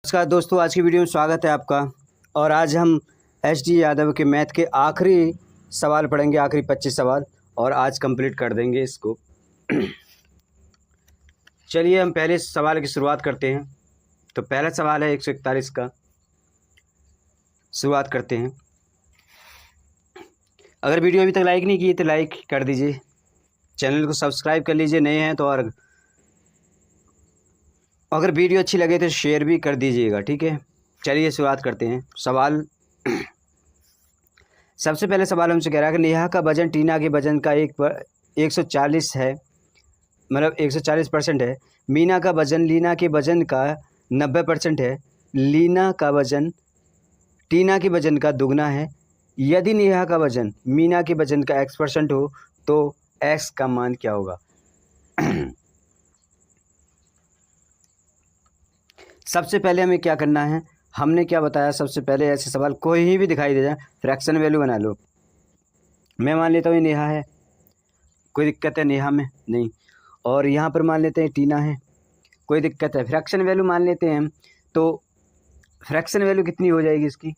नमस्कार दोस्तों, आज की वीडियो में स्वागत है आपका। और आज हम एच.डी. यादव के मैथ के आखिरी सवाल पढ़ेंगे, आखिरी 25 सवाल, और आज कंप्लीट कर देंगे इसको। चलिए हम पहले सवाल की शुरुआत करते हैं। तो पहला सवाल है 141 का। शुरुआत करते हैं। अगर वीडियो अभी तक लाइक नहीं की तो लाइक कर दीजिए, चैनल को सब्सक्राइब कर लीजिए नए हैं तो, और अगर वीडियो अच्छी लगे तो शेयर भी कर दीजिएगा, ठीक है। चलिए शुरुआत करते हैं। सवाल सबसे पहले सवाल हमसे कह रहा है कि नेहा का वजन टीना के वजन का 140 है, मतलब 140% है। मीना का वजन लीना के वजन का 90% है। लीना का वजन टीना के वजन का दुगना है। यदि नेहा का वजन मीना के वजन का x% हो तो x का मान क्या होगा। सबसे पहले हमें क्या करना है, हमने क्या बताया, सबसे पहले ऐसे सवाल कोई भी दिखाई दे जाए फ्रैक्शन वैल्यू बना लो। मैं मान लेता हूँ ये नेहा है, कोई दिक्कत है नेहा में नहीं। और यहाँ पर मान लेते हैं टीना है, कोई दिक्कत है। फ्रैक्शन वैल्यू मान लेते हैं, तो फ्रैक्शन वैल्यू कितनी हो जाएगी इसकी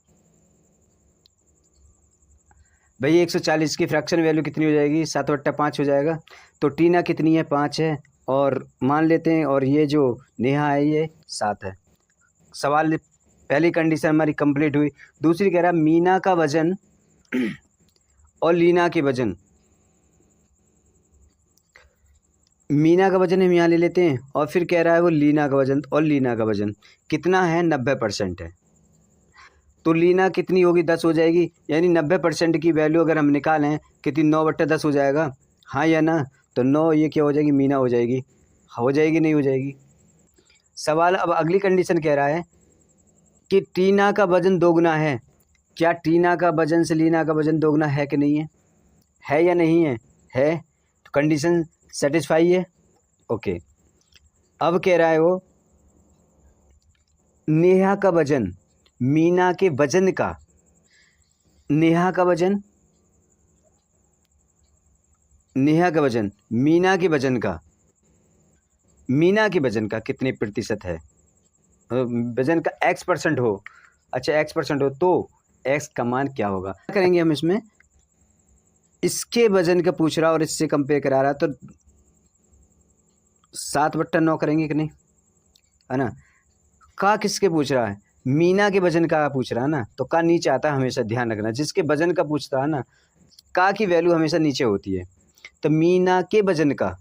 भाई, 140 की फ्रैक्शन वैल्यू कितनी हो जाएगी, 7/5 हो जाएगा। तो टीना कितनी है, 5 है, और मान लेते हैं, और ये जो नेहा है ये 7 है। सवाल पहली कंडीशन हमारी कंप्लीट हुई। दूसरी कह रहा है मीना का वजन और लीना के वजन। मीना का वजन हम यहाँ ले लेते हैं, और फिर कह रहा है वो लीना का वजन, और लीना का वजन कितना है, 90% है। तो लीना कितनी होगी, 10 हो जाएगी। यानी 90% की वैल्यू अगर हम निकालें कितनी, 9/10 हो जाएगा, हाँ या ना। तो 9 ये क्या हो जाएगी, मीना हो जाएगी। हो जाएगी नहीं हो जाएगी। सवाल अब अगली कंडीशन कह रहा है कि टीना का वजन दोगुना है। क्या टीना का वजन से लीना का वजन दोगुना है कि नहीं है या नहीं है? है। तो कंडीशन सेटिस्फाई है, ओके। अब कह रहा है वो नेहा का वजन मीना के वजन का, नेहा का वजन मीना के वजन का, मीना के वजन का कितने प्रतिशत है, वजन का x% हो। अच्छा x% हो तो x का मान क्या होगा। क्या करेंगे हम इसमें, इसके वजन का पूछ रहा और इससे कंपेयर करा रहा, तो 7/9 करेंगे कि नहीं, है ना। का किसके पूछ रहा है, मीना के वजन का पूछ रहा है ना, तो का नीचे आता है, हमेशा ध्यान रखना। जिसके वजन का पूछता है ना, का की वैल्यू हमेशा नीचे होती है। तो मीना के वजन का,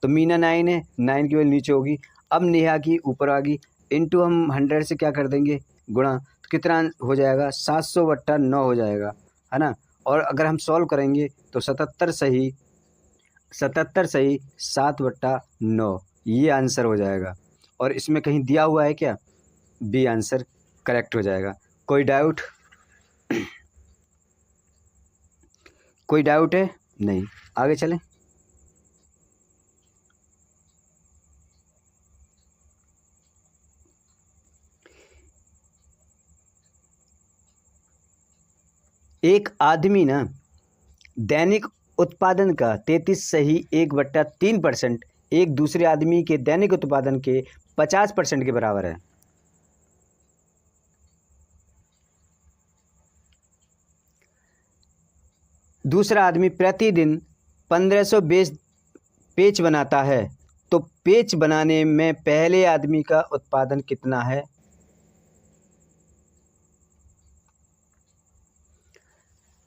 तो मीना 9 है, 9 की वैल्यू नीचे होगी। अब नेहा की ऊपर आ गई, इंटू हम 100 से क्या कर देंगे, गुणा। तो कितना हो जाएगा, 700/9 हो जाएगा, है ना। और अगर हम सॉल्व करेंगे तो 77 सही 7/9 ये आंसर हो जाएगा। और इसमें कहीं दिया हुआ है क्या, बी आंसर करेक्ट हो जाएगा। कोई डाउट कोई डाउट है नहीं, आगे चलें। एक आदमी ना दैनिक उत्पादन का 33 सही 1/3% एक दूसरे आदमी के दैनिक उत्पादन के 50% के बराबर है। दूसरा आदमी प्रतिदिन 1500 पेच बनाता है, तो पेच बनाने में पहले आदमी का उत्पादन कितना है।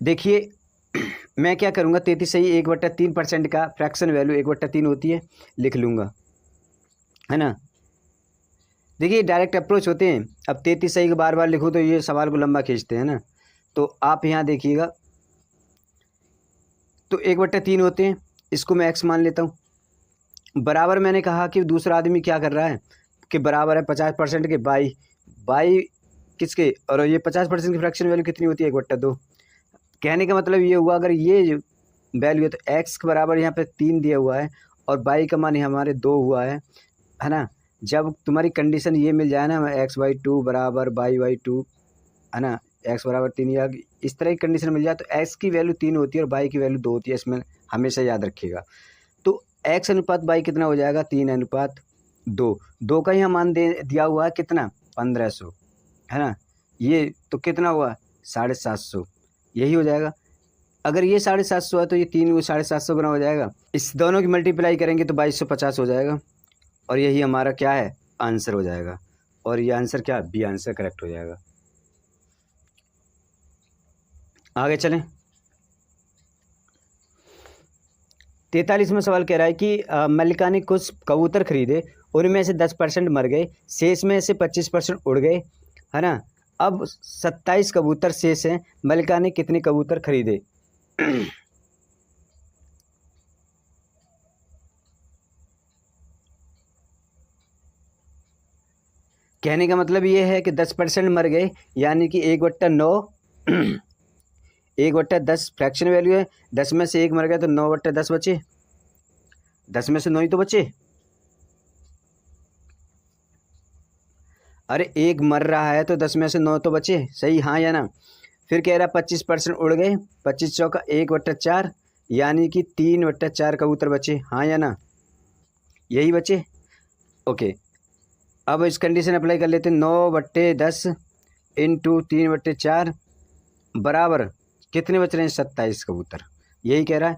देखिए मैं क्या करूँगा, 33 सही 1/3% का फ्रैक्शन वैल्यू 1/3 होती है, लिख लूँगा, है ना। देखिए डायरेक्ट अप्रोच होते हैं। अब 33 सही को बार बार लिखूँ तो ये सवाल को लंबा खींचते हैं ना। तो आप यहाँ देखिएगा, तो 1/3 होते हैं, इसको मैं x मान लेता हूँ। बराबर मैंने कहा कि दूसरा आदमी क्या कर रहा है कि बराबर है 50% के बाई किसके, और ये 50% की फ्रैक्शन वैल्यू कितनी होती है, 1/2। कहने का मतलब ये हुआ, अगर ये वैल्यू है तो x के बराबर यहाँ पे 3 दिया हुआ है, और बाई का मान हमारे 2 हुआ है ना। जब तुम्हारी कंडीशन ये मिल जाए ना, x/2 बराबर y/2, है ना, x बराबर 3, या इस तरह की कंडीशन मिल जाए तो x की वैल्यू 3 होती है और y की वैल्यू 2 होती है। इसमें हमेशा याद रखिएगा। तो x अनुपात y कितना हो जाएगा, 3/2। 2 का यहाँ मान दिया हुआ है कितना, 1500, है ना। ये तो कितना हुआ 750, यही हो जाएगा। अगर ये 750 है तो ये 3 750 गुना हो जाएगा। इस दोनों की मल्टीप्लाई करेंगे तो 2250 हो जाएगा, और यही हमारा क्या है आंसर हो जाएगा। और ये आंसर क्या, बी आंसर करेक्ट हो जाएगा। आगे चलें। 43वां सवाल कह रहा है कि मल्लिका ने कुछ कबूतर खरीदे, उनमें से 10% मर गए, शेष में से 25% उड़ गए, है ना। अब 27 कबूतर शेष हैं, मल्लिका ने कितने कबूतर खरीदे? कहने का मतलब ये है कि 10% मर गए, यानी कि 1/9 1/10 फ्रैक्शन वैल्यू है। 10 में से 1 मर गया तो 9/10 बचे, 10 में से 9 ही तो बचे। अरे 1 मर रहा है तो 10 में से 9 तो बचे, सही हाँ या ना। फिर कह रहा 25% उड़ गए, 25 चौका 1/4, यानी कि 3/4 कबूतर बचे, हाँ या ना, यही बचे। ओके, अब इस कंडीशन अप्लाई कर लेते हैं। 9/10 इंटू 3/4 बराबर कितने बच रहे हैं? 27 कबूतर, यही कह रहा है।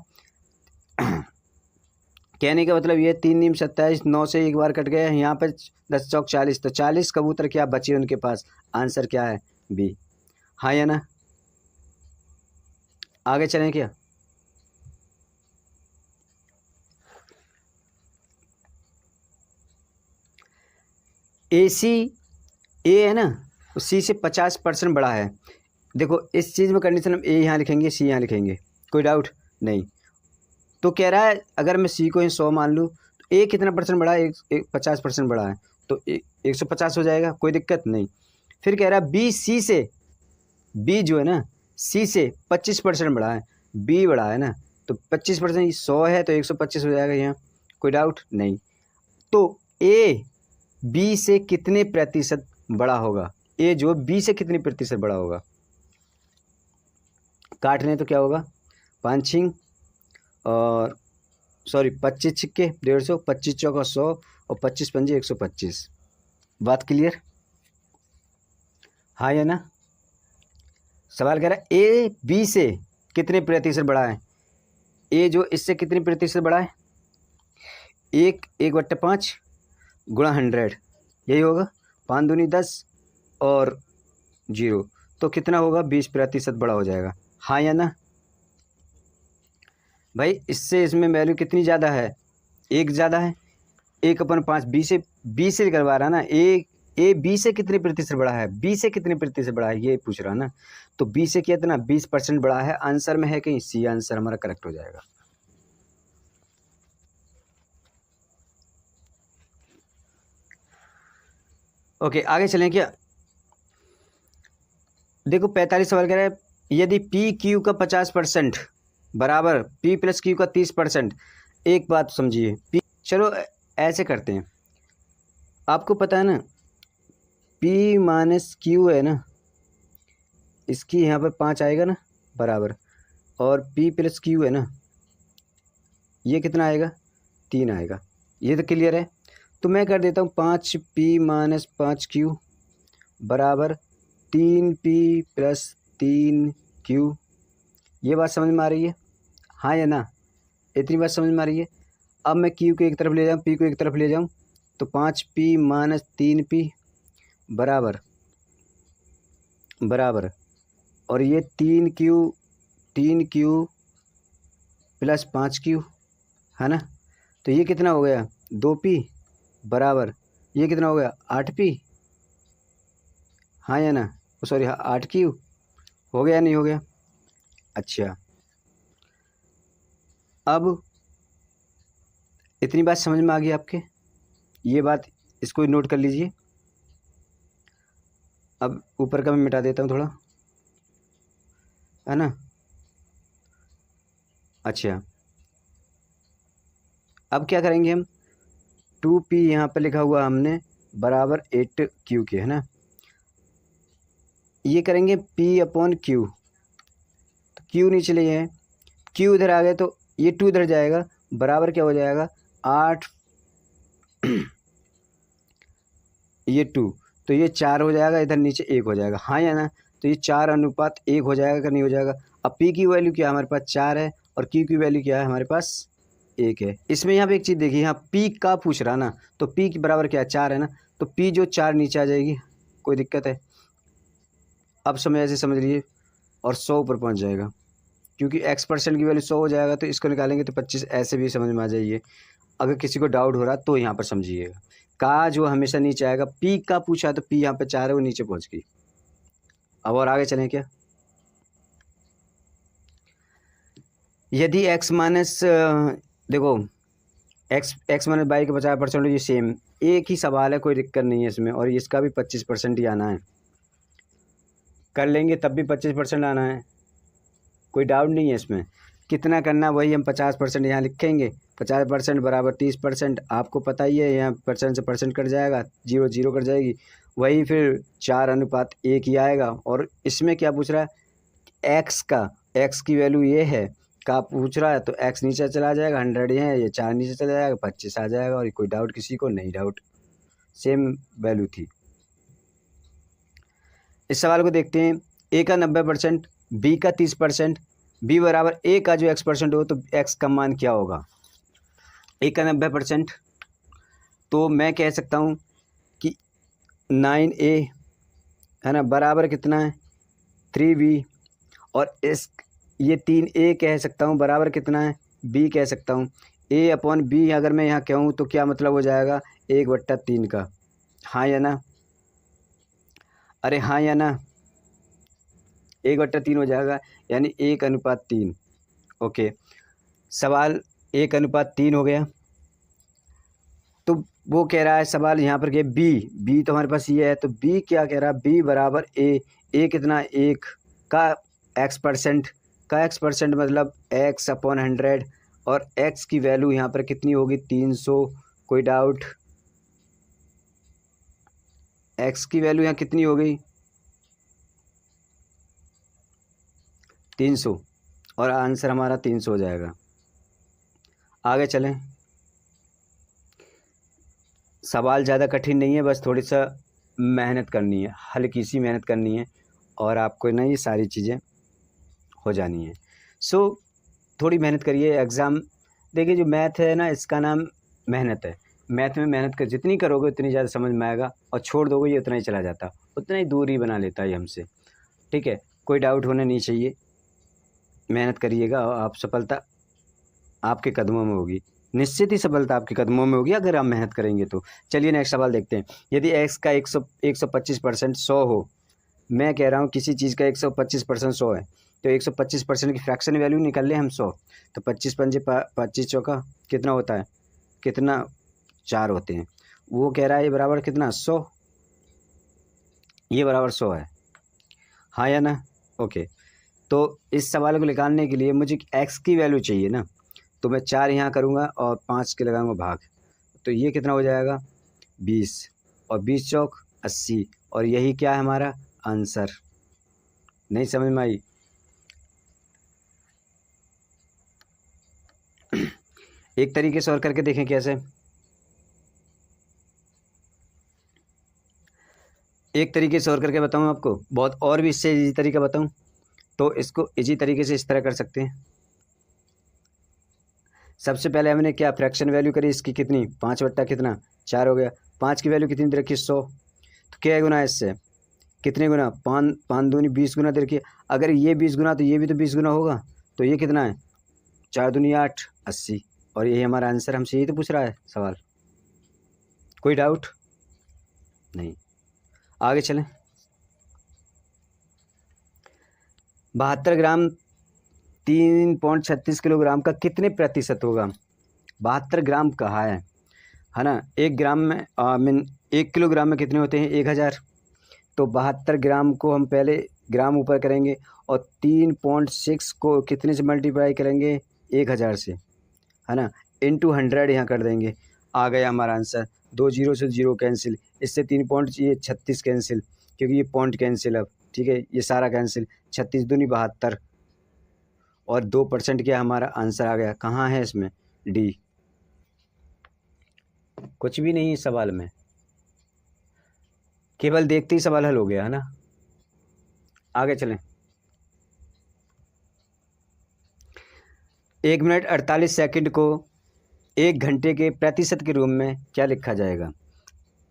कहने का मतलब ये 3 नीम 27, 9 से एक बार कट गया, यहाँ पे 10 चौक 40, तो 40 कबूतर क्या बचे उनके पास। आंसर क्या है? बी, हाँ या ना। आगे चलें क्या? AC ए है ना, सी से 50% बड़ा है। देखो इस चीज़ में कंडीशन हम ए यहाँ लिखेंगे, सी यहाँ लिखेंगे, कोई डाउट नहीं। तो कह रहा है अगर मैं सी को 100 मान लूँ तो ए कितना परसेंट बढ़ा है? 50% बढ़ा है, तो 150 हो जाएगा, कोई दिक्कत नहीं। फिर कह रहा है बी सी से, बी जो है ना सी से 25% बढ़ा है, बी बढ़ा है ना, तो 25% 100 है तो 125 हो जाएगा यहाँ, कोई डाउट नहीं। तो ए बी से कितने प्रतिशत बड़ा होगा? ए जो बी से कितने प्रतिशत बड़ा होगा? काटने तो क्या होगा, 5 छिंग और सॉरी 25 छिक्के 150, 25 चौका 100 और 25 पंजे 125। बात क्लियर, हाँ या ना। सवाल कह रहा है ए बी से कितने प्रतिशत बड़ा है? ए जो इससे कितने प्रतिशत बड़ा है? 1/5 गुणा 100, यही होगा। 5 दूनी 10 और 0, तो कितना होगा? 20% बड़ा हो जाएगा, हाँ या ना। भाई इससे इसमें वैल्यू कितनी ज़्यादा है? 1 ज़्यादा है। 1/5 बी से करवा रहा ना। ए बी से कितने प्रतिशत बड़ा है? बी से कितने प्रतिशत बड़ा है ये पूछ रहा ना। तो बी से कितना? 20% बड़ा है। आंसर में है कहीं सी, आंसर हमारा करेक्ट हो जाएगा। ओके, आगे चलें क्या? देखो 45 सवाल कह रहा है यदि पी क्यू का 50% बराबर पी प्लस क्यू का 30%। एक बात समझिए, पी, चलो ऐसे करते हैं, आपको पता है ना पी माइनस क्यू है ना, इसकी यहाँ पर 5 आएगा ना बराबर, और पी प्लस क्यू है ना, ये कितना आएगा? 3 आएगा। ये तो क्लियर है। तो मैं कर देता हूँ 5p माइनस 5q बराबर 3p प्लस 3q। ये बात समझ में आ रही है, हाँ या ना? इतनी बात समझ में आ रही है। अब मैं q को एक तरफ ले जाऊँ, p को एक तरफ ले जाऊँ, तो 5p माइनस 3p बराबर और ये 3q प्लस 5q, है ना। तो ये कितना हो गया? 2p बराबर ये कितना हो गया? 8p, हाँ या ना? सॉरी 8q हो गया, नहीं हो गया? अच्छा, अब इतनी बात समझ में आ गई आपके? ये बात इसको नोट कर लीजिए। अब ऊपर का मैं मिटा देता हूँ थोड़ा, है ना। अच्छा, अब क्या करेंगे हम? 2p यहाँ पर लिखा हुआ हमने बराबर 8q के, है ना। ये करेंगे p/q, तो q नीचे ले जाए, q इधर आ गया तो ये 2 इधर जाएगा, बराबर क्या हो जाएगा? 8 ये 2, तो ये 4 हो जाएगा, इधर नीचे 1 हो जाएगा, हाँ या ना। तो ये 4:1 हो जाएगा कि नहीं हो जाएगा। अब पी की वैल्यू क्या है हमारे पास 4 है और क्यू की वैल्यू क्या है हमारे पास 1 है। इसमें यहाँ पे एक चीज़ देखिए, यहाँ पी का पूछ रहा ना, तो पी के बराबर क्या है 4 है ना, तो पी जो 4 नीचे आ जाएगी, कोई दिक्कत है। अब समय ऐसे समझ लीजिए और 100 ऊपर पहुँच जाएगा, क्योंकि x% की वैल्यू 100 हो जाएगा तो इसको निकालेंगे तो 25 ऐसे भी समझ में आ जाइए। अगर किसी को डाउट हो रहा तो यहाँ पर समझिएगा, का जो हमेशा नीचे आएगा, पी का पूछा तो पी यहाँ पे 4 है, वो नीचे पहुँच गई। अब और आगे चलें क्या, यदि x माइनस देखो x माइनस बाई के 50% ये सेम एक ही सवाल है, कोई दिक्कत नहीं है इसमें, और इसका भी 25% ही आना है, कर लेंगे तब भी 25% आना है, कोई डाउट नहीं है इसमें। कितना करना वही हम 50% यहाँ लिखेंगे, 50% बराबर 30%, आपको पता ही है यहाँ परसेंट से परसेंट कट जाएगा, 0 0 कट जाएगी, वही फिर 4:1 ही आएगा। और इसमें क्या पूछ रहा है, x की वैल्यू ये है, का पूछ रहा है तो x नीचे चला जाएगा, 100 है, ये 4 नीचे चला जाएगा, 25 आ जाएगा। और कोई डाउट किसी को नहीं, डाउट सेम वैल्यू थी। इस सवाल को देखते हैं, a का 90%, b का 30%, b बराबर a का जो x% हो तो x का मान क्या होगा। a का 90% तो मैं कह सकता हूँ कि 9a है ना, बराबर कितना है 3b, और इस ये 3a कह सकता हूँ बराबर कितना है b कह सकता हूँ। a/b अगर मैं यहाँ कहूँ तो क्या मतलब हो जाएगा 1/3 का, हाँ या ना, अरे हाँ या ना, 1/3 हो जाएगा, यानी 1:3। ओके, सवाल 1:3 हो गया। तो वो कह रहा है सवाल यहाँ पर कि बी तो हमारे पास ये है, तो बी क्या कह रहा है, बी बराबर ए कितना 1 का x% मतलब x/100, और x की वैल्यू यहाँ पर कितनी होगी 300, कोई डाउट, x की वैल्यू यहाँ कितनी हो गई 300, और आंसर हमारा 300 हो जाएगा। आगे चलें, सवाल ज़्यादा कठिन नहीं है, बस थोड़ी सा मेहनत करनी है, हल्की सी मेहनत करनी है, और आपको ना ये सारी चीज़ें हो जानी है। सो थोड़ी मेहनत करिए, एग्ज़ाम देखिए, जो मैथ है ना इसका नाम मेहनत है, मैथ में मेहनत कर जितनी करोगे उतनी ज़्यादा समझ में आएगा, और छोड़ दोगे ये उतना ही चला जाता, उतना ही दूर ही बना लेता है हमसे। ठीक है, कोई डाउट होना नहीं चाहिए, मेहनत करिएगा, आप सफलता आपके कदमों में होगी, निश्चित ही सफलता आपके कदमों में होगी अगर आप मेहनत करेंगे तो। चलिए नेक्स्ट सवाल देखते हैं, यदि x का 125% 100 हो, मैं कह रहा हूँ किसी चीज़ का 125% 100 है, तो 125% की फ्रैक्शन वैल्यू निकाल लें हम 100, तो 25 पंजे 25 चौका कितना होता है, कितना 4 होते हैं, वो कह रहा है ये बराबर कितना 100, ये बराबर 100 है, हाँ या ना। ओके, तो इस सवाल को निकालने के लिए मुझे x की वैल्यू चाहिए ना, तो मैं 4 यहाँ करूँगा और 5 के लगाऊंगा भाग, तो ये कितना हो जाएगा 20, और 20 चौक 80, और यही क्या है हमारा आंसर। नहीं समझ में आई, एक तरीके से और करके देखें कैसे, एक तरीके से और करके बताऊं आपको, बहुत और भी इससे इजी तरीका बताऊं, तो इसको इजी तरीके से इस तरह कर सकते हैं। सबसे पहले हमने क्या फ्रैक्शन वैल्यू करी इसकी कितनी 5/कितना 4 हो गया, 5 की वैल्यू कितनी दे रखी 100, तो क्या गुना है इससे, कितने गुना 5 दूनी 20 गुना दे रखी, अगर ये 20 गुना तो ये भी तो 20 गुना होगा, तो ये कितना है 4 दूनी 8 80, और यही हमारा आंसर, हमसे यही तो पूछ रहा है सवाल, कोई डाउट नहीं। आगे चलें, 72 ग्राम 3.36 किलोग्राम का कितने प्रतिशत होगा, 72 ग्राम कहा है ना, 1 ग्राम में मीन 1 किलोग्राम में कितने होते हैं 1000, तो 72 ग्राम को हम पहले ग्राम ऊपर करेंगे और 3.6 को कितने से मल्टीप्लाई करेंगे 1000 से, है ना, इंटू 100 यहाँ कर देंगे, आ गया हमारा आंसर, 2 जीरो से 0 कैंसिल, इससे 3 पॉइंट ये 36 कैंसिल, क्योंकि ये पॉइंट कैंसिल, अब ठीक है ये सारा कैंसिल, 36 दूनी 72, और 2% क्या हमारा आंसर आ गया, कहाँ है इसमें डी, कुछ भी नहीं इस सवाल में, केवल देखते ही सवाल हल हो गया है ना। आगे चलें। 1 मिनट 48 सेकंड को 1 घंटे के प्रतिशत के रूप में क्या लिखा जाएगा?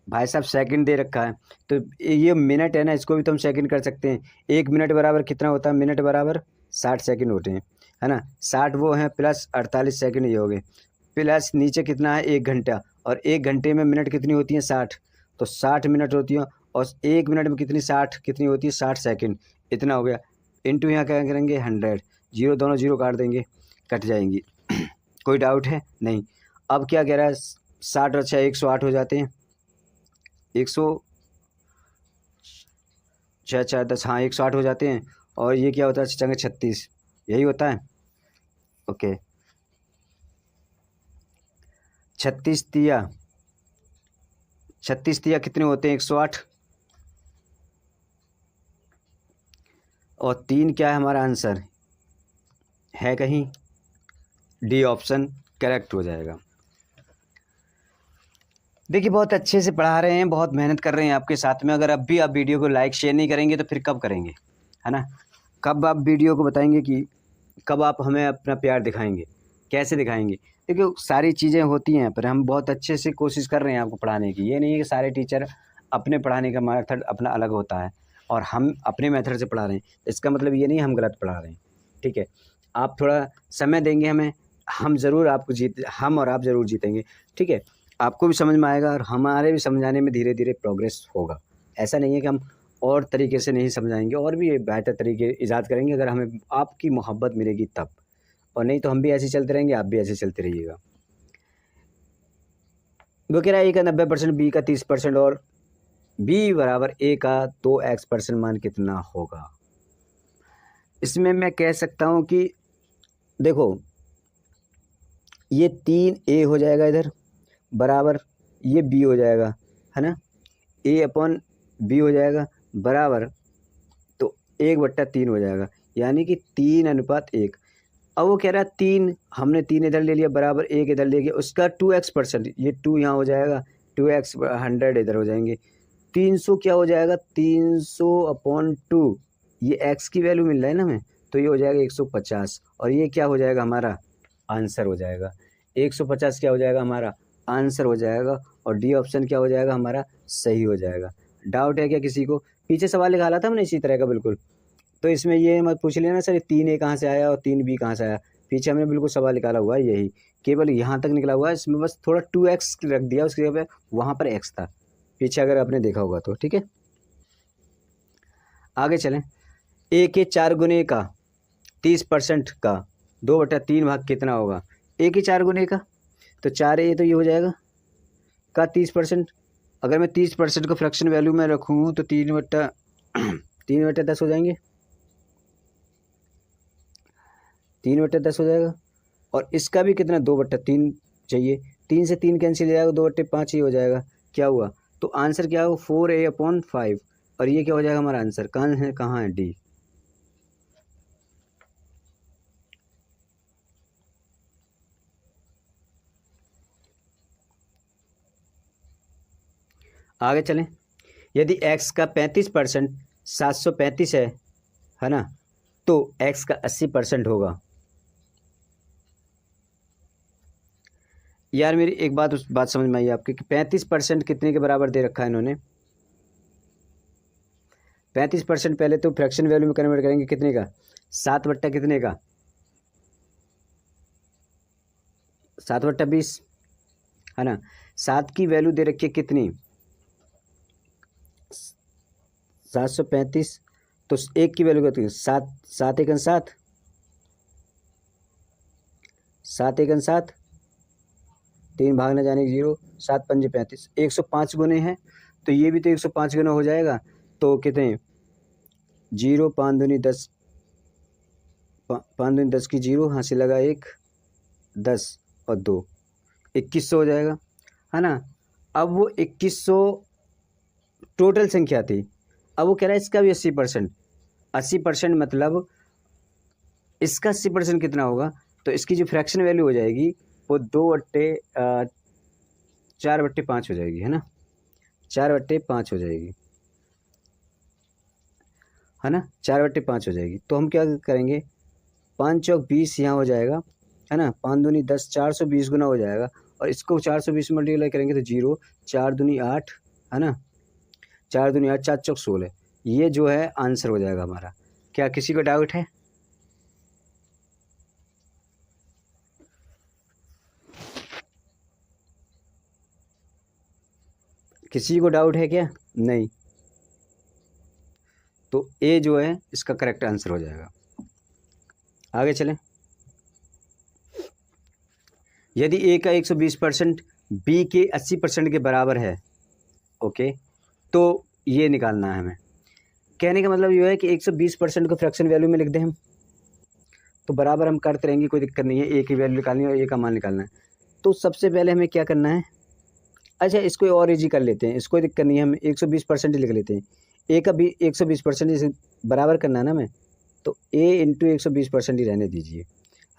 भाई साहब सेकंड दे रखा है, तो ये मिनट है ना, इसको भी तो हम सेकंड कर सकते हैं। 1 मिनट बराबर कितना होता है? मिनट बराबर 60 सेकंड होते हैं, है ना। 60 वो हैं प्लस 48 सेकंड ये हो गए, प्लस नीचे कितना है 1 घंटा, और 1 घंटे में मिनट कितनी होती हैं? 60, तो 60 मिनट होती हैं, और 1 मिनट में कितनी 60 कितनी होती है? 60 सेकंड, इतना हो गया। इंटू यहाँ क्या करेंगे? 100, जीरो दोनों जीरो काट देंगे, कट जाएंगी। कोई डाउट है? नहीं। अब क्या कह रहा है? 60 और 6 108 हो जाते हैं, 106 4 10, हाँ 108 हो जाते हैं। और ये क्या होता है? चंगे 36, यही होता है। ओके, 36 तिया कितने होते हैं? 108, और 3 क्या है हमारा आंसर? है कहीं? डी ऑप्शन करेक्ट हो जाएगा। देखिए बहुत अच्छे से पढ़ा रहे हैं, बहुत मेहनत कर रहे हैं आपके साथ में। अगर अब भी आप वीडियो को लाइक शेयर नहीं करेंगे तो फिर कब करेंगे, है ना। कब आप वीडियो को बताएंगे कि कब आप हमें अपना प्यार दिखाएंगे, कैसे दिखाएंगे? देखिए सारी चीज़ें होती हैं, पर हम बहुत अच्छे से कोशिश कर रहे हैं आपको पढ़ाने की। ये नहीं है कि सारे टीचर अपने पढ़ाने का मेथड अपना अलग होता है और हम अपने मेथड से पढ़ा रहे हैं, इसका मतलब ये नहीं हम गलत पढ़ा रहे हैं। ठीक है, आप थोड़ा समय देंगे हमें, हम ज़रूर आपको हम और आप ज़रूर जीतेंगे। ठीक है, आपको भी समझ में आएगा और हमारे भी समझाने में धीरे धीरे प्रोग्रेस होगा। ऐसा नहीं है कि हम और तरीके से नहीं समझाएंगे, और भी बेहतर तरीके ईजाद करेंगे अगर हमें आपकी मोहब्बत मिलेगी तब, और नहीं तो हम भी ऐसे चलते रहेंगे, आप भी ऐसे चलते रहिएगा। वो कह रहा है ए का 90%, बी का 30% और बी बराबर ए का 2x% मान कितना होगा? इसमें मैं कह सकता हूँ कि देखो ये 3a हो जाएगा इधर, बराबर ये b हो जाएगा, है ना। a अपॉन b हो जाएगा बराबर, तो 1/3 हो जाएगा, यानी कि 3:1। अब वो कह रहा है 3, हमने 3 इधर ले लिया बराबर 1 इधर ले गया, उसका 2x%, ये 2 यहाँ हो जाएगा, 2x 100 इधर हो जाएंगे। 300 क्या हो जाएगा? 300/2, ये x की वैल्यू मिल रहा है ना हमें, तो ये हो जाएगा 150, और ये क्या हो जाएगा? हमारा आंसर हो जाएगा 150। क्या हो जाएगा? हमारा आंसर हो जाएगा, और डी ऑप्शन क्या हो जाएगा? हमारा सही हो जाएगा। डाउट है क्या किसी को? पीछे सवाल निकाला था हमने इसी तरह का बिल्कुल, तो इसमें ये मत पूछ लेना सर 3a कहाँ से आया और 3b कहाँ से आया। पीछे हमने बिल्कुल सवाल निकाला हुआ है, यही केवल यहाँ तक निकला हुआ है, इसमें बस थोड़ा 2x रख दिया, उसके जगह पे वहाँ पर x था पीछे, अगर आपने देखा होगा तो। ठीक है, आगे चलें। a के 4 गुने का 30% का 2/3 भाग कितना होगा? a के 4 गुने का, तो 4a तो ये हो जाएगा का 30%। अगर मैं 30% को फ्रैक्शन वैल्यू में रखूँ तो 3/10 हो जाएंगे, 3/10 हो जाएगा। और इसका भी कितना? 2/3 चाहिए, 3 से 3 कैंसिल हो जाएगा, 2/5 ही हो जाएगा। क्या हुआ? तो आंसर क्या होगा? 4a/5, और ये क्या हो जाएगा हमारा आंसर? कहाँ है? डी। आगे चलें। यदि x का 35% 735 है ना, तो x का 80% होगा। यार मेरी एक बात समझ में आई आपके कि 35% कितने के बराबर दे रखा है इन्होंने? 35% पहले तो फ्रैक्शन वैल्यू में कन्वर्ट करेंगे कितने का? 7 कितने का? 7/20, है ना। 7 की वैल्यू दे रखी है कितनी? 735, तो 1 की वैल्यू कितनी? 7, 7 1 7, 7 1 7, 3 भागने जाने की 0, 7 5 35, 105 गुने हैं, तो ये भी तो 105 गुना हो जाएगा। तो कितने? 0 5 दूनी 10, 5 दूनी 10 की 0, हाँ से लगा 1, 10 और 2, 2100 हो जाएगा, है ना। अब वो 2100 टोटल संख्या थी, अब वो कह रहा है इसका भी 80%। 80% मतलब इसका 80% कितना होगा? तो इसकी जो फ्रैक्शन वैल्यू हो जाएगी वो 4/5 हो जाएगी, है ना, 4/5 हो जाएगी। है ना, 4/5 हो जाएगी। तो हम क्या करेंगे, 5 चौक 20 यहाँ हो जाएगा, है ना, 5 दूनी 10, 420 गुना हो जाएगा। और इसको 420 मल्टीप्लाई करेंगे तो 0, 4 दूनी 8, है ना, 4 दूनी 8, 4 चौक 16। ये जो है आंसर हो जाएगा हमारा। क्या किसी को डाउट है? किसी को डाउट है क्या? नहीं, तो ए जो है इसका करेक्ट आंसर हो जाएगा। आगे चलें। यदि ए का 120% बी के 80% के बराबर है, ओके, तो ये निकालना है हमें। कहने का मतलब ये है कि 120% को फ्रैक्शन वैल्यू में लिख दें हम, तो बराबर हम करते रहेंगे, कोई दिक्कत नहीं है। ए की वैल्यू निकालनी है और ए का मान निकालना है। तो सबसे पहले हमें क्या करना है, अच्छा इसको और इजी कर लेते हैं, इसको कोई दिक्कत नहीं है, हम 120% लिख लेते हैं। ए का भी 120% इसे बराबर करना है ना हमें, तो ए इंटू 120% ही रहने दीजिए,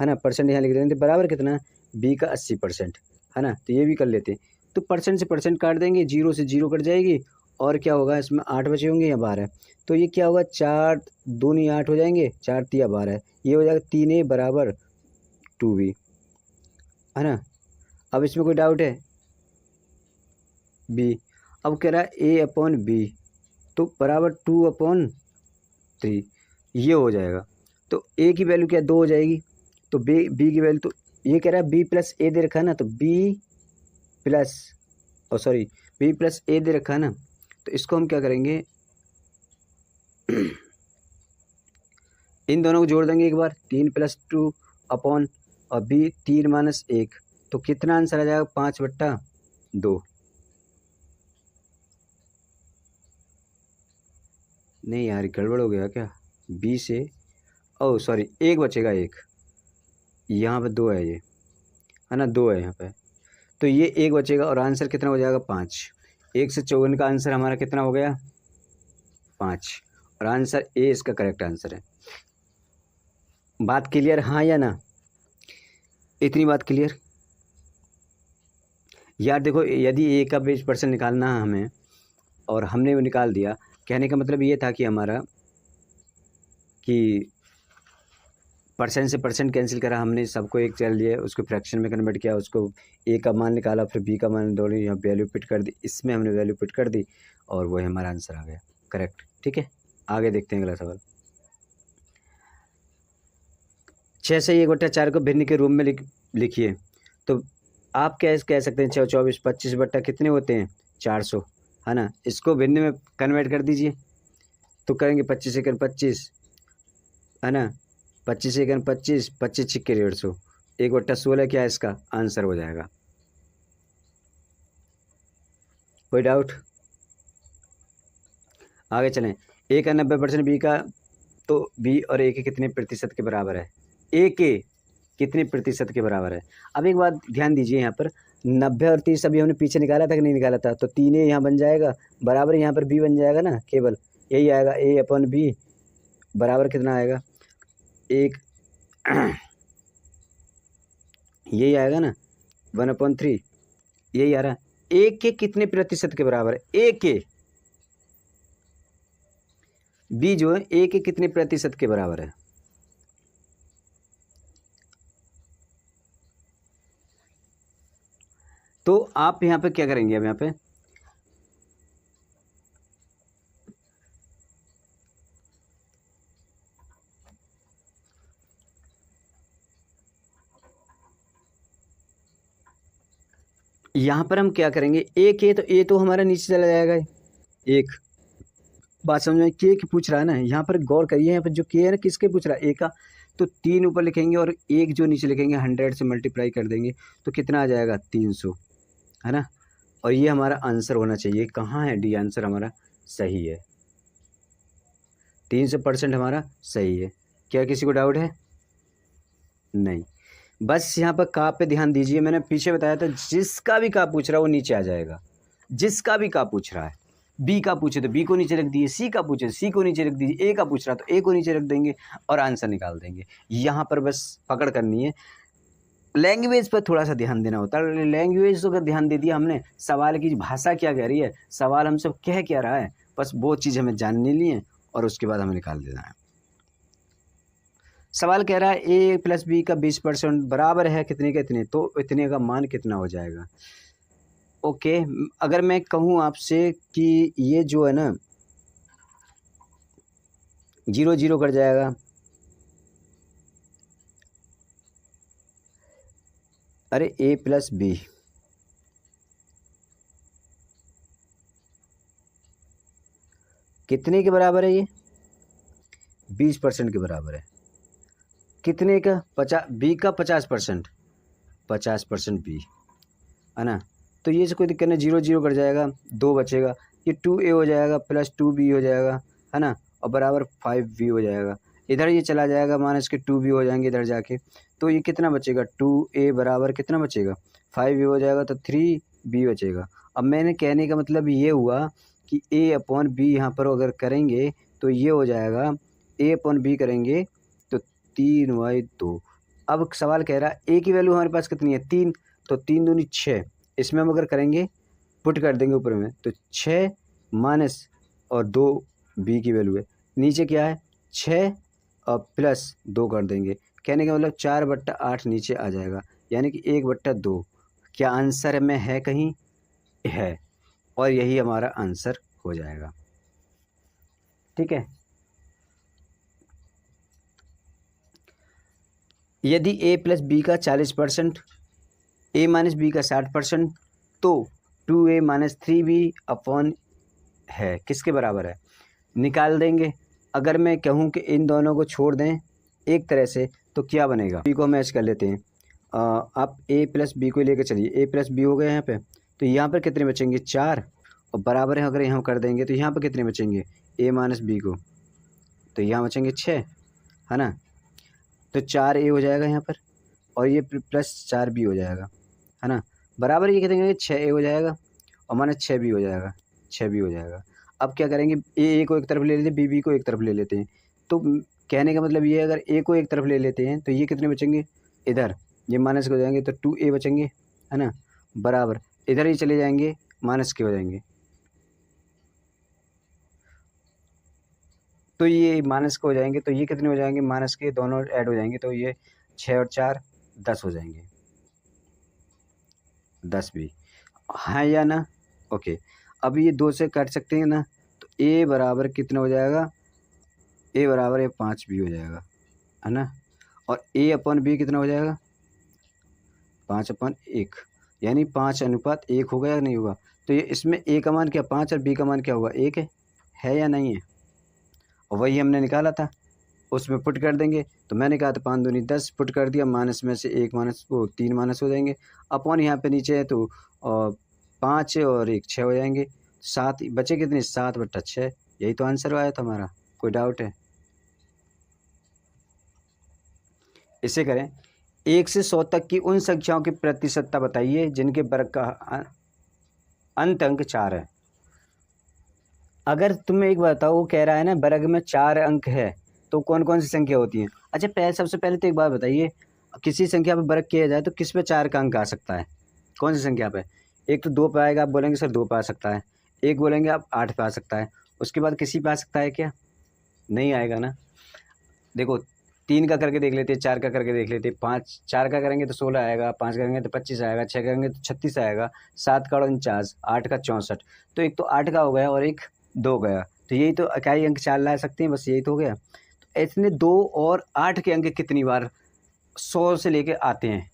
है ना, परसेंट यहाँ लिख देते हैं। बराबर कितना, बी का 80%, है ना, तो ये भी कर लेते हैं। तो परसेंट से परसेंट काट देंगे, 0 से 0 कट जाएगी, और क्या होगा इसमें 8 बचे होंगे या 12। तो ये क्या होगा, 4 दूनी 8 हो जाएंगे, 4 तिया 12, ये हो जाएगा 3A बराबर 2B, है ना। अब इसमें कोई डाउट है? बी, अब कह रहा है A/B, तो बराबर 2/3, ये हो जाएगा। तो ए की वैल्यू क्या 2 हो जाएगी, तो बी की वैल्यू, तो ये कह रहा है बी प्लस ए दे रखा है ना, तो बी प्लस ए दे रखा है ना, तो इसको हम क्या करेंगे इन दोनों को जोड़ देंगे एक बार, 3 + 2 अपॉन और बी 3 - 1, तो कितना आंसर आ जाएगा, 5/2। नहीं यार गड़बड़ हो गया क्या, बी से, ओह सॉरी, एक बचेगा, एक यहाँ पे 2 है, ये है ना, 2 है यहाँ पे, तो ये एक बचेगा और आंसर कितना हो जाएगा, 5। 1 से 54 का आंसर हमारा कितना हो गया, 5, और आंसर ए इसका करेक्ट आंसर है। बात क्लियर, हाँ या ना? इतनी बात क्लियर? यार देखो, यदि ए का 20% निकालना है हमें और हमने वो निकाल दिया, कहने का मतलब ये था कि हमारा कि परसेंट से परसेंट कैंसिल करा हमने, सबको एक चल दिया, उसको फ्रैक्शन में कन्वर्ट किया, उसको ए का मान निकाला, फिर बी का मान दोनों यहाँ वैल्यू पिट कर दी, इसमें हमने वैल्यू पिट कर दी, और वही हमारा आंसर आ गया करेक्ट। ठीक है, आगे देखते हैं अगला सवाल। 6 से 1/4 को भिन्न के रूप में लिखिए। तो आप क्या कह सकते हैं, 24 25 बट्टा कितने होते हैं, 400, है ना। इसको भिन्न में कन्वर्ट कर दीजिए, तो करेंगे 25 एकड़ 25, है ना, 25 एकड़ 25, 25 छिक्के 150, 1/16 क्या इसका आंसर हो जाएगा। कोई डाउट? आगे चलें। ए का 90% बी का, तो बी और ए के कितने प्रतिशत के बराबर है, ए के कितने प्रतिशत के बराबर है। अब एक बात ध्यान दीजिए, यहाँ पर 90 और 30 अभी हमने पीछे निकाला था कि नहीं निकाला था, तो 3A यहाँ बन जाएगा, बराबर यहाँ पर बी बन जाएगा ना, केवल यही आएगा, A/B बराबर कितना आएगा, एक यही आएगा ना, 1/3, यही आ रहा है। ए के कितने प्रतिशत के बराबर है, ए के, बी जो है ए के कितने प्रतिशत के बराबर है। तो आप यहाँ पे क्या करेंगे, अब यहाँ पे यहाँ पर हम क्या करेंगे, ए तो हमारा नीचे चला जाएगा, एक बात समझ में, के पूछ रहा है ना, यहाँ पर गौर करिए, यहाँ पर जो के है ना किसके पूछ रहा है, ए का, तो 3 ऊपर लिखेंगे और एक जो नीचे लिखेंगे 100 से मल्टीप्लाई कर देंगे, तो कितना आ जाएगा, 300, है ना। और ये हमारा आंसर होना चाहिए, कहाँ है डी, आंसर हमारा सही है, 300% हमारा सही है। क्या किसी को डाउट है? नहीं, बस यहाँ पर का पे ध्यान दीजिए, मैंने पीछे बताया था, जिसका भी का पूछ रहा है वो नीचे आ जाएगा, जिसका भी का पूछ रहा है, बी का पूछे तो बी को नीचे रख दीजिए, सी का पूछे तो सी को नीचे रख दीजिए, ए का पूछ रहा तो ए को नीचे रख देंगे और आंसर निकाल देंगे। यहाँ पर बस पकड़ करनी है, लैंग्वेज पर थोड़ा सा ध्यान देना होता है, लैंग्वेज तो अगर ध्यान दे दिया हमने, सवाल की भाषा क्या कह रही है, सवाल हमसे कह क्या रहा है, बस वो चीज़ हमें जाननी ली है और उसके बाद हमें निकाल देना है। सवाल कह रहा है ए प्लस बी का 20% बराबर है कितने का इतने, तो इतने का मान कितना हो जाएगा। ओके, अगर मैं कहूँ आपसे कि ये जो है ना 0 0 कट जाएगा, अरे ए प्लस बी कितने के बराबर है, ये 20% के बराबर है। कितने का, 50, बी का 50%, 50% बी है ना। तो ये से कोई दिक्कत नहीं, 0 0 कट जाएगा, 2 बचेगा, ये 2a हो जाएगा प्लस 2b हो जाएगा, है ना, और बराबर 5b हो जाएगा। इधर ये चला जाएगा, माइनस के 2b हो जाएंगे इधर जाके, तो ये कितना बचेगा, 2a बराबर कितना बचेगा, 5b हो जाएगा, तो 3b बचेगा। अब मैंने कहने का मतलब ये हुआ कि a अपॉन बी यहाँ पर अगर करेंगे तो ये हो जाएगा, a अपॉन बी करेंगे तो 3/2। अब सवाल कह रहा है a की वैल्यू हमारे पास कितनी है, 3, तो 3 दूनी 6, इसमें हम अगर करेंगे पुट कर देंगे ऊपर में, तो 6 माइनस और 2 बी की वैल्यू है, नीचे क्या है 6 और प्लस 2 कर देंगे, कहने का मतलब 4/8 नीचे आ जाएगा, यानी कि 1/2। क्या आंसर में है कहीं, है, और यही हमारा आंसर हो जाएगा। ठीक है, यदि a प्लस बी का 40%, a माइनस बी का 60%, तो 2a माइनस 3b अपॉन है किसके बराबर है, निकाल देंगे। अगर मैं कहूँ कि इन दोनों को छोड़ दें एक तरह से तो क्या बनेगा, बी को मैच कर लेते हैं। आप a प्लस बी को लेकर चलिए, a प्लस बी हो गए यहाँ पे, तो यहाँ पर कितने बचेंगे 4, और बराबर है अगर यहाँ कर देंगे तो यहाँ पर कितने बचेंगे a माइनस बी को, तो यहाँ बचेंगे 6, है ना, तो 4a हो जाएगा यहाँ पर, और ये प्लस 4b हो जाएगा, है ना, बराबर ये कहते 6a हो जाएगा और माइनस 6b हो जाएगा, 6b हो जाएगा। अब क्या करेंगे, ए को एक तरफ ले लेते हैं, बी को एक तरफ ले लेते हैं, तो कहने का मतलब ये है अगर ए को एक तरफ ले लेते हैं तो ये कितने बचेंगे, इधर ये माइनस के हो जाएंगे तो 2a बचेंगे, है ना, बराबर इधर ही चले जाएंगे माइनस के हो जाएंगे, तो ये माइनस के हो जाएंगे, तो ये कितने हो जाएंगे, माइनस के दोनों ऐड हो जाएंगे, तो ये 6 और 4 10 हो जाएंगे, 10 भी, हाँ या ना। ओके, अब ये 2 से काट सकते हैं ना, तो a बराबर कितना हो जाएगा, a बराबर 5 भी हो जाएगा, है ना, और a अपॉन b कितना हो जाएगा 5/1, यानी 5:1 हो गया या नहीं होगा। तो ये इसमें a का मान क्या 5 और b का मान क्या होगा 1 है या नहीं है, और वही हमने निकाला था, उसमें पुट कर देंगे। तो मैंने कहा था 5 दूनी 10, पुट कर दिया, माइनस में से 1 माइनस वो 3 माइनस हो जाएंगे, अपॉन यहाँ पे नीचे है तो 5 और 1 6 हो जाएंगे, 7 बचे कितने 7/6, यही तो आंसर आया था हमारा, कोई डाउट है। इसे करें, 1 से 100 तक की उन संख्याओं की प्रतिशतता बताइए जिनके वर्ग का अंत अंक 4 है। अगर तुम्हें एक बताओ, वो कह रहा है ना वर्ग में 4 अंक है, तो कौन कौन सी संख्या होती हैं। अच्छा सबसे पहले तो एक बात बताइए, किसी संख्या पर वर्ग किया जाए तो किस पे 4 का अंक आ सकता है, कौन सी संख्या पे, एक तो 2 पे आएगा, आप बोलेंगे सर 2 पे आ सकता है, एक बोलेंगे आप 8 पे आ सकता है, उसके बाद किसी पे आ सकता है क्या, नहीं आएगा ना। देखो 3 का करके देख लेते, 4 का करके देख लेते, 4 का करेंगे तो 16 आएगा, 5 करेंगे तो 25 आएगा, 6 करेंगे तो 36 आएगा, 7 का 49, 8 का 64, तो एक तो 8 का हो गया और एक 2 गया, तो यही तो इकाई अंक 4 ला सकते हैं, बस यही तो हो गया। तो इसमें 2 और 8 के अंक कितनी बार 100 से लेके आते हैं,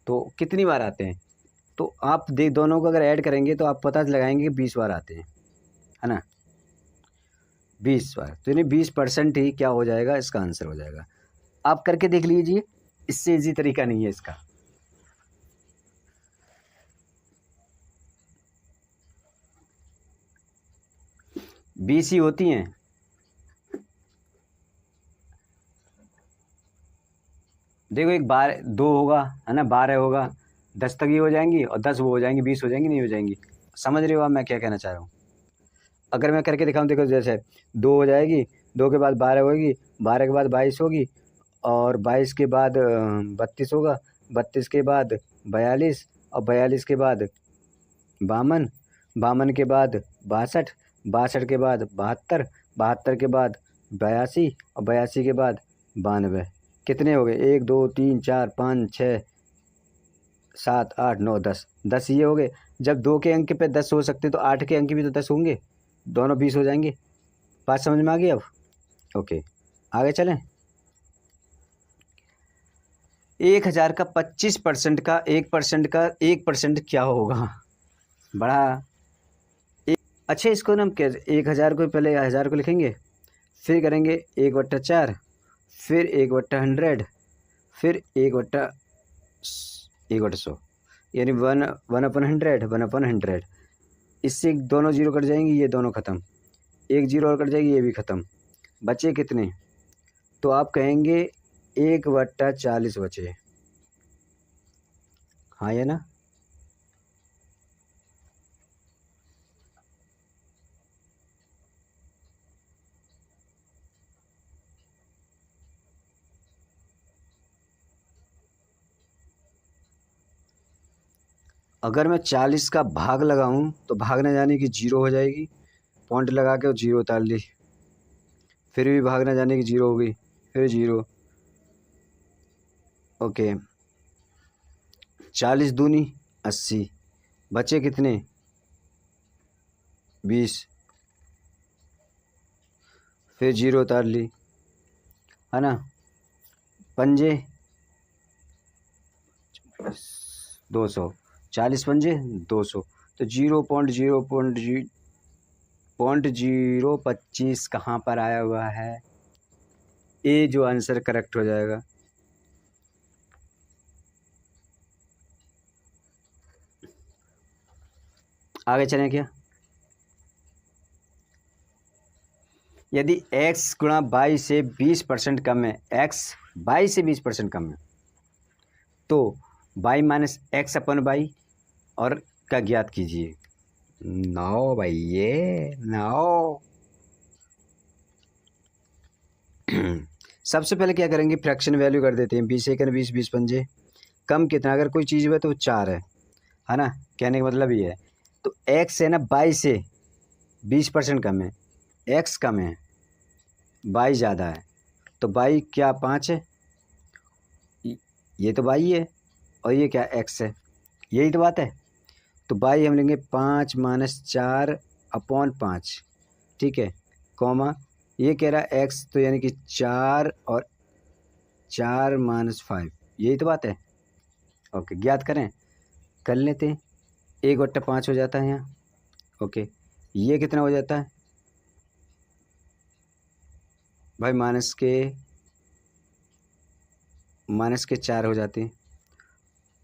तो कितनी बार आते हैं, तो आप देख दोनों को अगर ऐड करेंगे तो आप पता लगाएंगे कि 20 बार आते हैं, है ना, 20 बार, तो यानी 20% ही क्या हो जाएगा, इसका आंसर हो जाएगा। आप करके देख लीजिए, इससे इजी तरीका नहीं है इसका। बीस ही होती हैं, देखो एक 2 होगा, है ना, 12 होगा, 10 तक ये हो जाएंगी और 10 वो हो जाएंगी, 20 हो जाएंगी, नहीं हो जाएंगी, समझ रहे हो आप मैं क्या कहना चाह रहा हूँ। अगर मैं करके दिखाऊँ, देखो जैसे 2 हो जाएगी, 2 के बाद 12 होगी, 12 के बाद 22 होगी, और 22 के बाद 32 होगा, 32 के बाद 42, और 42 के बाद 52, 52 के बाद 62, 62 के बाद 72, 72 के बाद 82 और 82 के बाद 92, कितने हो गए? 1 2 3 4 5 6 7 8 9 10, 10 ये हो गए। जब 2 के अंक पे 10 हो सकते तो 8 के अंक भी तो 10 होंगे, दोनों 20 हो जाएंगे। बात समझ में आ गई अब? ओके, आगे चलें। 1000 का 25% का 1% का 1% क्या होगा? बड़ा अच्छा, इसको ना हम क्या 1000 को पहले 1000 को लिखेंगे, फिर करेंगे 1/4, फिर 1/100, फिर 1/100, यानी 1/100, 1/100। इससे दोनों जीरो कट जाएंगे, ये दोनों ख़त्म, एक जीरो और कट जाएगी, ये भी ख़त्म। बचे कितने? तो आप कहेंगे 1/40 बचे। हाँ या ना? अगर मैं 40 का भाग लगाऊं तो भाग न जाने की जीरो हो जाएगी, पॉइंट लगा के जीरो उतार ली, फिर भी भाग न जाने की जीरो हो गई, फिर जीरो। ओके, 40 दूनी 80, बचे कितने? 20, फिर जीरो उतार ली, है ना? पंजे 200, 40 पंजे 200, तो 0.025 कहाँ पर आया हुआ है? ए जो आंसर करेक्ट हो जाएगा। आगे चलें क्या? यदि x गुणा y से 20% कम है, x y से 20% कम है, तो y minus x upon y और का ज्ञात कीजिए। 9 भैये 9। सबसे पहले क्या करेंगे, फ्रैक्शन वैल्यू कर देते हैं। 20 सेकंड 20, 20 पंजे, कम कितना? अगर कोई चीज़ है तो 4 है ना? कहने का मतलब ये है। तो x है ना y से 20% कम है, x कम है, y ज़्यादा है, तो y क्या 5 है? ये तो y है और ये क्या x है, यही तो बात है। तो y हम लेंगे 5 माइनस 4/5, ठीक है, कॉमा ये कह रहा है x, तो यानी कि 4 और 4 माइनस 5, यही तो बात है। ओके, ज्ञात करें, कर लेते हैं। 1/5 हो जाता है यहाँ। ओके, ये कितना हो जाता है भाई? माइनस के 4 हो जाते हैं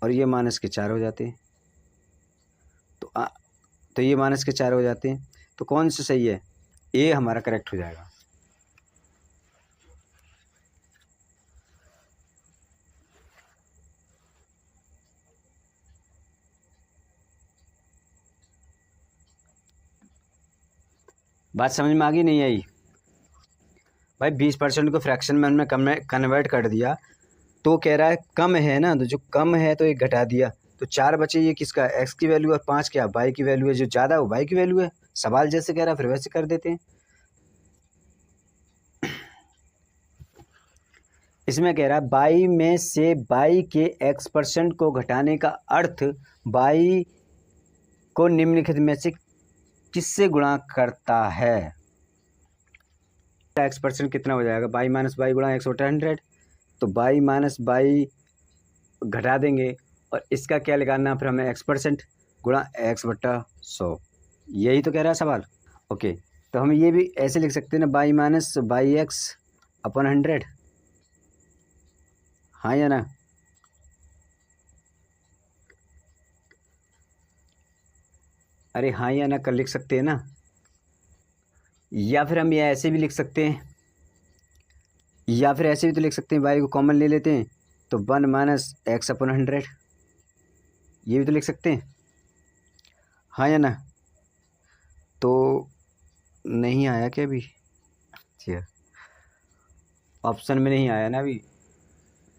और ये माइनस के 4 हो जाते हैं। तो ये माइनस के 4 हो जाते हैं, तो कौन सा सही है? ए हमारा करेक्ट हो जाएगा। बात समझ में आ गई नहीं आई? भाई 20% को फ्रैक्शन में हमने कन्वर्ट कर दिया, तो कह रहा है कम है ना, तो जो कम है तो एक घटा दिया, तो 4 बचे। ये किसका? x की वैल्यू, और 5 क्या? y की वैल्यू है। जो ज़्यादा है वो y की वैल्यू है। सवाल जैसे कह रहा है फिर वैसे कर देते हैं। इसमें कह रहा है y में से y के x% को घटाने का अर्थ y को निम्नलिखित में से किससे गुणा करता है? x% कितना हो जाएगा? y माइनस वाई गुणा 100, तो y माइनस वाई घटा देंगे और इसका क्या लगाना फिर हमें? x% गुणा x/100, यही तो कह रहा है सवाल। ओके, तो हम ये भी ऐसे लिख सकते हैं ना, y माइनस वाई x/100, हाँ या ना? अरे हाँ या ना कर लिख सकते हैं ना? या फिर हम ये ऐसे भी लिख सकते हैं, या फिर ऐसे भी तो लिख सकते हैं, y को कॉमन ले लेते हैं तो 1 माइनस x/100, ये भी तो लिख सकते हैं, हाँ या ना? तो नहीं आया क्या अभी? अच्छा, ऑप्शन में नहीं आया ना अभी,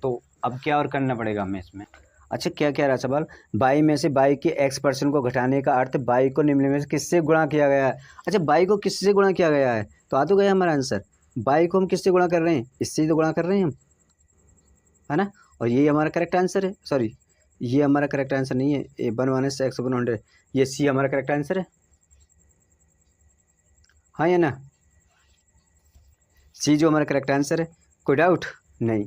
तो अब क्या और करना पड़ेगा हमें इसमें? अच्छा क्या कह रहा सवाल, बाई में से बाई के x% को घटाने का अर्थ बाई को निम्न में से किससे गुणा किया गया है। अच्छा बाई को किससे गुणा किया गया है, तो आ तो गया हमारा आंसर। बाई को हम किससे गुणा कर रहे हैं, इससे ही तो गुणा कर रहे हैं हम, है ना। और ये हमारा करेक्ट आंसर है, सॉरी ये हमारा करेक्ट आंसर नहीं है, ए 1 - x/100, ये सी हमारा करेक्ट आंसर है, हाँ या ना, सी जो हमारा करेक्ट आंसर है, कोई डाउट नहीं।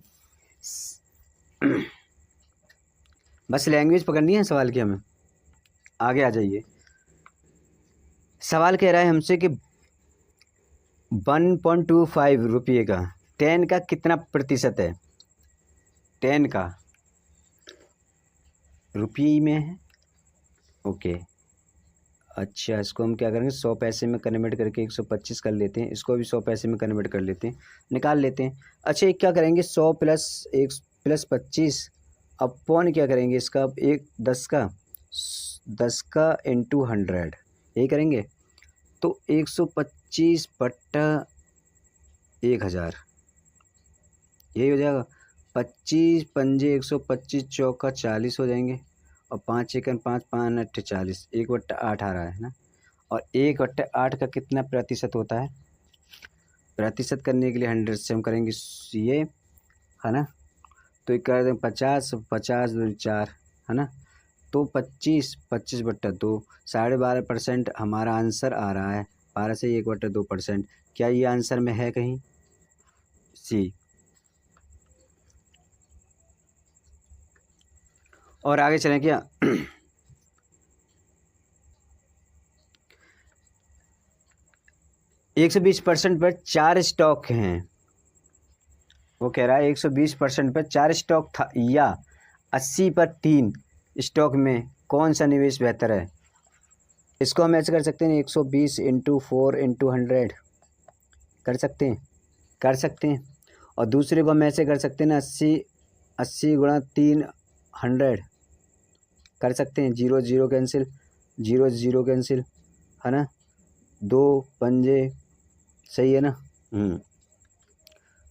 बस लैंग्वेज पकड़नी है सवाल की हमें, आगे आ जाइए। सवाल कह रहा है हमसे कि 1.25 रुपये का 10 का कितना प्रतिशत है, 10 का रुपये में है, ओके। अच्छा इसको हम क्या करेंगे, 100 पैसे में कन्वर्ट करके 125 कर लेते हैं, इसको भी 100 पैसे में कन्वर्ट कर लेते हैं, निकाल लेते हैं। अच्छा एक क्या करेंगे, 100 प्लस 1 प्लस 25 अपॉन क्या करेंगे इसका, एक 10 का इंटू 100, यही करेंगे। तो 125 बट्टा 1000, यही हो जाएगा। 25 पंजे 125, चौका 40 हो जाएंगे, और 5 एकन 5 5 अट्ठे 40, 1/8 आ रहा है ना। और 1/8 का कितना प्रतिशत होता है, प्रतिशत करने के लिए 100 से हम करेंगे ये, है ना। तो एक कर दें 50, 50 दूनी 4, है ना। तो 25 25/2, 12.5% हमारा आंसर आ रहा है, 12 से 1/2%। क्या ये आंसर में है कहीं, सी। और आगे चलें क्या, 120% पर 4 स्टॉक हैं, वो कह रहा है 120% पर 4 स्टॉक था, या 80 पर 3 स्टॉक में कौन सा निवेश बेहतर है। इसको हम ऐसे कर सकते हैं, 120 × 4 × 100 कर सकते हैं, कर सकते हैं। और दूसरे को हम ऐसे कर सकते हैं ना, 80 × 3 100 कर सकते हैं, 0 0 कैंसिल, 0 0 कैंसिल, है ना, 2 पंजे, सही है ना।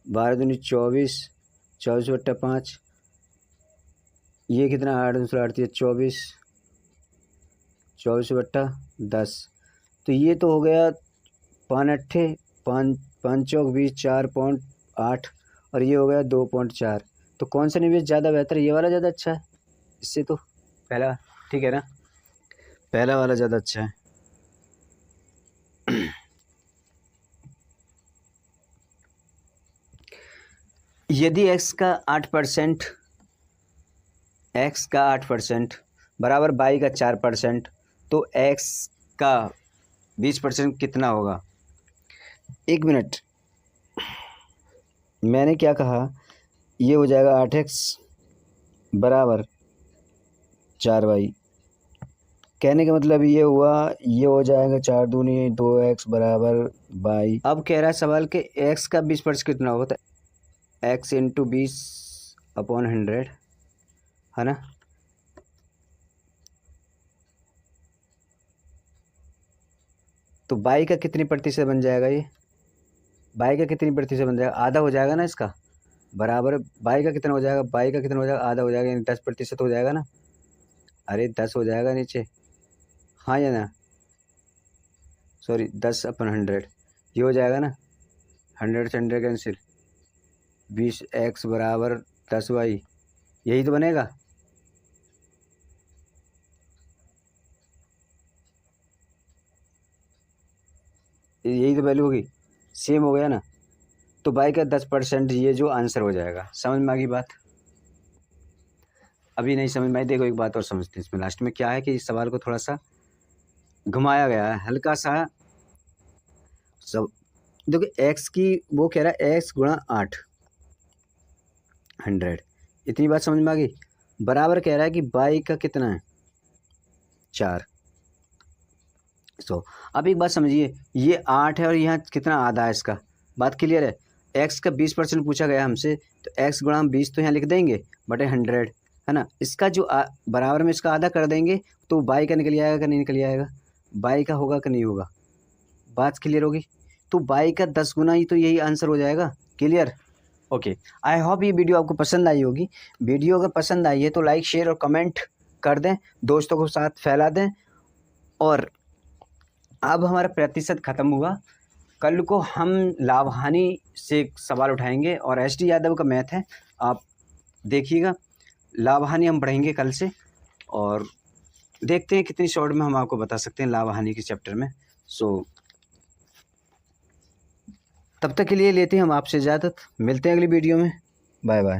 12 दूनी 24, 24/5, ये कितना 8 दूसरा 8 24, 24/10। तो ये तो हो गया 5 अट्ठे 5 5 चौक 20, 4.8, और ये हो गया 2.4। तो कौन सा निवेश ज़्यादा बेहतर है, ये वाला ज़्यादा अच्छा है इससे, तो पहला, ठीक है ना, पहला वाला ज़्यादा अच्छा है। यदि x का 8% बराबर y का 4%, तो x का 20% कितना होगा। एक मिनट, मैंने क्या कहा, ये हो जाएगा 8x बराबर 4y, कहने का मतलब ये हुआ, ये हो जाएगा 4 दूनी 2x बराबर y। अब कह रहा है सवाल कि x का 20% कितना होगा, तो x × 20/100, है ना। तो y का कितनी प्रतिशत बन जाएगा, ये y का कितनी प्रतिशत बन जाएगा, आधा हो जाएगा ना इसका, बराबर y का कितना हो जाएगा, y का कितना हो जाएगा, आधा हो जाएगा, यानी 10% हो जाएगा ना। अरे 10 हो जाएगा नीचे, हाँ या ना, सॉरी 10/100, ये हो जाएगा ना, 100 से 100 कैंसिल, 20x बराबर 10y, यही तो बनेगा। यही तो वैल्यू होगी, सेम हो गया ना। तो y का 10%, ये जो आंसर हो जाएगा। समझ में आ गई बात, अभी नहीं समझ में आई, देखो एक बात और समझते हैं इसमें। लास्ट में क्या है कि इस सवाल को थोड़ा सा घुमाया गया है, हल्का सा सब। देखो x की, वो कह रहा है x × 8 100, इतनी बात समझ में आ गई। बराबर कह रहा है कि y का कितना है, 4। अब एक बात समझिए, ये 8 है और यहाँ कितना आधा है इसका, बात क्लियर है। x का 20% पूछा गया हमसे, तो x × 20 तो यहाँ लिख देंगे बटे 100, है ना। इसका जो बराबर में इसका आधा कर देंगे, तो y का निकल आएगा कि नहीं निकल आएगा, y का होगा कि नहीं होगा, बात क्लियर होगी। तो y का 10 गुना ही तो यही आंसर हो जाएगा, क्लियर। ओके, आई होप ये वीडियो आपको पसंद आई होगी। वीडियो अगर पसंद आई है तो लाइक शेयर और कमेंट कर दें, दोस्तों को साथ फैला दें। और अब हमारा प्रतिशत ख़त्म हुआ, कल को हम लाभ हानि से एक सवाल उठाएंगे और एस डी यादव का मैथ है, आप देखिएगा। लाभ हानि हम पढ़ेंगे कल से और देखते हैं कितनी शॉर्ट में हम आपको बता सकते हैं लाभ हानि के चैप्टर में। सो तब तक के लिए लेते हैं हम आपसे इजाज़त, मिलते हैं अगली वीडियो में। Bye bye.